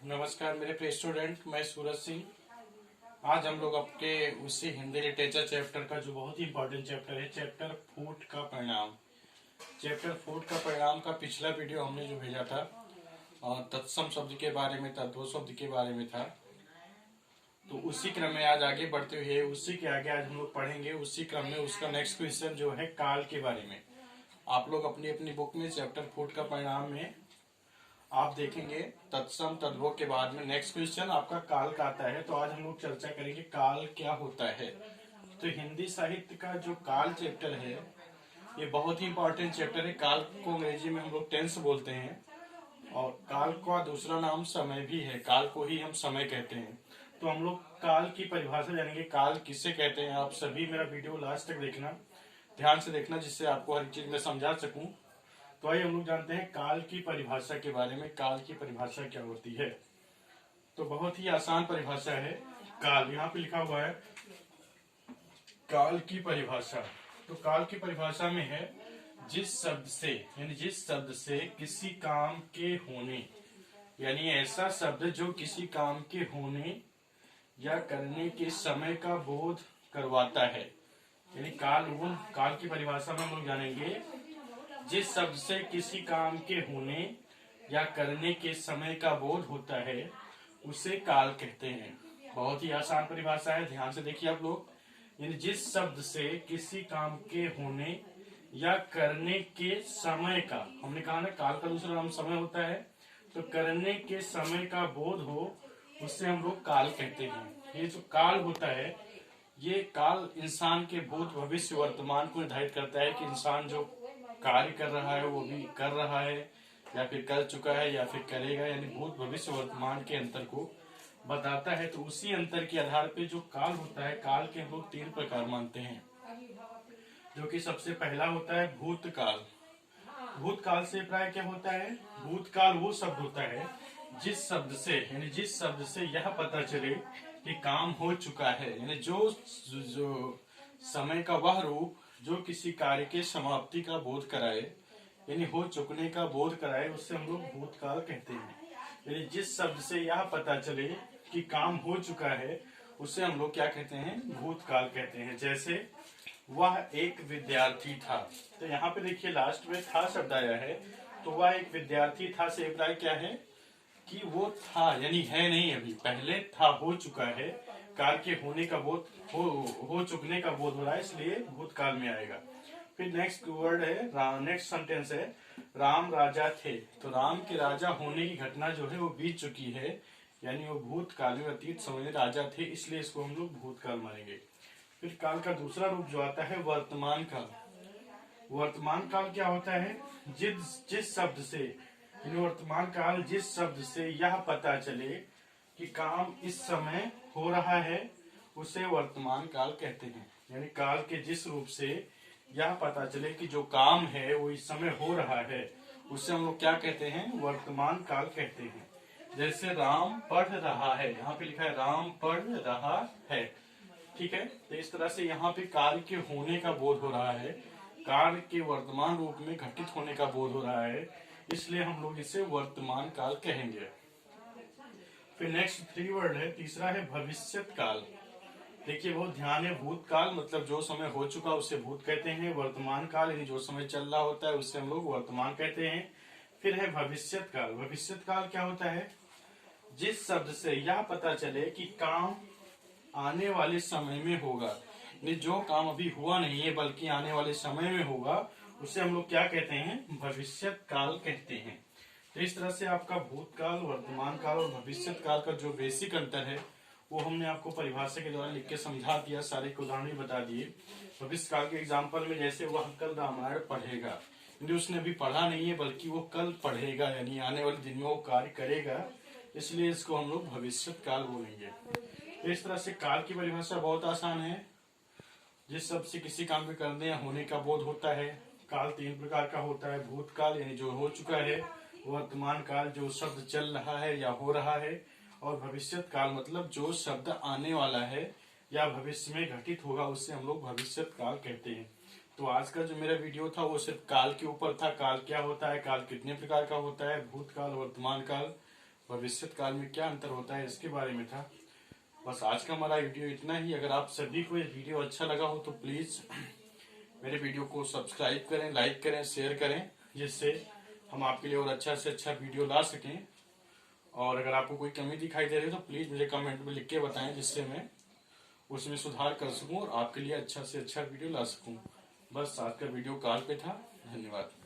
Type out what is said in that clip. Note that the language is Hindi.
नमस्कार मेरे प्रिय स्टूडेंट, मैं सूरज सिंह। आज हम लोग आपके उसी हिंदी लिटरेचर चैप्टर का जो बहुत ही इंपॉर्टेंट चैप्टर है, चैप्टर फूट का परिणाम। चैप्टर फूट का परिणाम का पिछला वीडियो हमने जो भेजा था और तत्सम शब्द के बारे में था, दो शब्द के बारे में था। तो उसी क्रम में आज आगे बढ़ते हुए उसी के आगे आज हम लोग पढ़ेंगे। उसी क्रम में उसका नेक्स्ट क्वेश्चन जो है काल के बारे में। आप लोग अपनी अपनी बुक में चैप्टर फूट का परिणाम में आप देखेंगे तत्सम तद्भव के बाद में नेक्स्ट क्वेश्चन आपका काल का आता है। तो आज हम लोग चर्चा करेंगे काल क्या होता है। तो हिंदी साहित्य का जो काल चैप्टर है ये बहुत ही इंपॉर्टेंट चैप्टर है। काल को अंग्रेजी में हम लोग टेंस बोलते हैं और काल का दूसरा नाम समय भी है। काल को ही हम समय कहते हैं। तो हम लोग काल की परिभाषा जानेंगे, काल किसे कहते हैं। आप सभी मेरा वीडियो लास्ट तक देखना, ध्यान से देखना, जिससे आपको हर चीज में समझा सकूं। तो आइए हम लोग जानते हैं काल की परिभाषा के बारे में। काल की परिभाषा क्या होती है। तो बहुत ही आसान परिभाषा है काल। यहाँ पे लिखा हुआ है काल की परिभाषा। तो काल की परिभाषा में है जिस शब्द से किसी काम के होने, यानी ऐसा शब्द जो किसी काम के होने या करने के समय का बोध करवाता है। यानी काल की परिभाषा में हम लोग जानेंगे जिस शब्द से किसी काम के होने या करने के समय का बोध होता है उसे काल कहते हैं। बहुत ही आसान परिभाषा है, ध्यान से देखिए आप लोग। यानी जिस शब्द से किसी काम के होने या करने के समय का, हमने कहा ना काल का दूसरा नाम समय होता है, तो करने के समय का बोध हो उससे हम लोग काल कहते हैं। ये जो काल होता है, ये काल इंसान के भूत भविष्य वर्तमान को निर्धारित करता है कि इंसान जो कार्य कर रहा है वो भी कर रहा है या फिर कर चुका है या फिर करेगा, यानी भूत भविष्य वर्तमान के अंतर को बताता है। तो उसी अंतर के आधार पे जो काल होता है, काल के हम लोग 3 प्रकार मानते हैं। जो कि सबसे पहला होता है भूतकाल। भूतकाल से प्राय क्या होता है, भूतकाल वो शब्द होता है जिस शब्द से यह पता चले कि काम हो चुका है। यानी जो समय का वह रूप जो किसी कार्य के समाप्ति का बोध कराए, यानी हो चुकने का बोध कराए, उससे हम लोग भूतकाल कहते हैं। यानी जिस शब्द से यह पता चले कि काम हो चुका है उसे हम लोग क्या कहते हैं, भूतकाल कहते हैं। जैसे वह एक विद्यार्थी था। तो यहाँ पे देखिए लास्ट में था शब्द आया है, तो वह एक विद्यार्थी था से अभिप्राय क्या है कि वो था, यानी है नहीं, अभी पहले था, हो चुका है। काल के होने का बोध हो चुकने का बोध हो रहा है, इसलिए भूतकाल में आएगा। फिर नेक्स्ट वर्ड है, नेक्स्ट सेंटेंस है राम राजा थे। तो राम के राजा होने की घटना जो है वो बीत चुकी है, यानी वो भूतकाल में अतीत समय में राजा थे, इसलिए इसको हम लोग भूतकाल मानेंगे। फिर काल का दूसरा रूप जो आता है वर्तमान काल। वर्तमान काल क्या होता है, जिस शब्द से, वर्तमान काल जिस शब्द से यह पता चले कि काम इस समय हो रहा है उसे वर्तमान काल कहते हैं। यानी काल के जिस रूप से यह पता चले कि जो काम है वो इस समय हो रहा है उसे हम लोग क्या कहते हैं, वर्तमान काल कहते हैं। जैसे राम पढ़ रहा है, यहाँ पे लिखा है राम पढ़ रहा है, ठीक है। तो इस तरह से यहाँ पे कार्य के होने का बोध हो रहा है, कार्य के वर्तमान रूप में घटित होने का बोध हो रहा है, इसलिए हम लोग इसे वर्तमान काल कहेंगे। फिर नेक्स्ट 3 वर्ड है, तीसरा है भविष्यत काल। देखिए बहुत ध्यान है, भूतकाल मतलब जो समय हो चुका उसे भूत कहते हैं। वर्तमान काल यानी जो समय चल रहा होता है उससे हम लोग वर्तमान कहते हैं। फिर है भविष्यत काल। भविष्यत काल क्या होता है, जिस शब्द से यह पता चले कि काम आने वाले समय में होगा, जो काम अभी हुआ नहीं है बल्कि आने वाले समय में होगा, उसे हम लोग क्या कहते हैं, भविष्यत काल कहते हैं। तो इस तरह से आपका भूतकाल, वर्तमान काल और भविष्यत काल का जो बेसिक अंतर है वो हमने आपको परिभाषा के द्वारा लिख के समझा दिया, सारे उदाहरण बता दिए। भविष्य काल के एग्जाम्पल में जैसे वह कल रामायण पढ़ेगा, उसने अभी पढ़ा नहीं है बल्कि वो कल पढ़ेगा, यानी आने वाले दिन में वो कार्य करेगा, इसलिए इसको हम लोग भविष्यत काल बोलेंगे। इस तरह से काल की परिभाषा बहुत आसान है। जिस शब्द से किसी काम के करने या होने का बोध होता है। काल 3 प्रकार का होता है, भूतकाल यानी जो हो चुका है, वर्तमान काल जो शब्द चल रहा है या हो रहा है, और भविष्यत काल मतलब जो शब्द आने वाला है या भविष्य में घटित होगा उससे हम लोग भविष्यत काल कहते हैं। तो आज का जो मेरा वीडियो था वो सिर्फ काल के ऊपर था। काल क्या होता है, काल कितने प्रकार का होता है, भूतकाल, वर्तमान काल, भविष्य काल में क्या अंतर होता है इसके बारे में था। बस आज का हमारा वीडियो इतना ही। अगर आप सभी को ये वीडियो अच्छा लगा हो तो प्लीज मेरे वीडियो को सब्सक्राइब करें, लाइक करें, शेयर करें, जिससे हम आपके लिए और अच्छा से अच्छा वीडियो ला सकें। और अगर आपको कोई कमी दिखाई दे रही है तो प्लीज मुझे कमेंट में लिख के बताएं, जिससे मैं उसमें सुधार कर सकूं और आपके लिए अच्छा से अच्छा वीडियो ला सकूं। बस आज का वीडियो काल पे था। धन्यवाद।